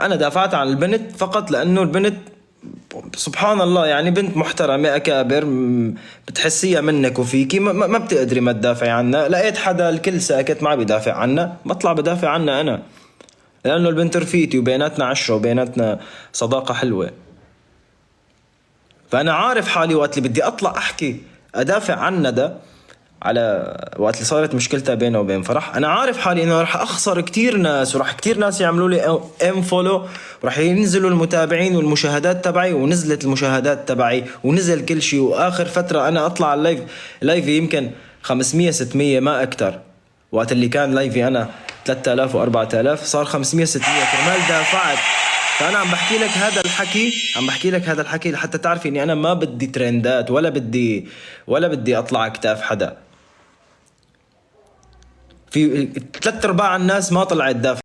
انا دافعت عن البنت فقط لانه البنت سبحان الله يعني بنت محترمة أكابر، بتحسيها منك وفيكي، ما بتقدري ما تدافعي عنها. لقيت حدا الكل ساكت ما بيدافع عنها، بطلع بدافع عنها أنا، لأنه البنت رفيقتي وبيناتنا عشرة وبيناتنا صداقة حلوة. فأنا عارف حالي وقت اللي بدي أطلع أحكي أدافع عن ندى، على وقت اللي صارت مشكلتها بينه وبين فرح، انا عارف حالي انه راح اخسر كتير ناس، وراح كتير ناس يعملوا لي ام فولو، وراح ينزلوا المتابعين والمشاهدات تبعي، ونزلت المشاهدات تبعي ونزل كل شيء. واخر فترة انا اطلع على اللايف، لايفي يمكن 500 600 ما اكتر، وقت اللي كان لايفي انا 3000 و4000 صار 500 600 كرمال دافعت. فانا عم بحكي لك هذا الحكي، عم بحكي لك هذا الحكي لحتى تعرفي اني انا ما بدي ترندات، ولا بدي اطلع اكتاف حدا. في 3/4 الناس ما طلعت دافع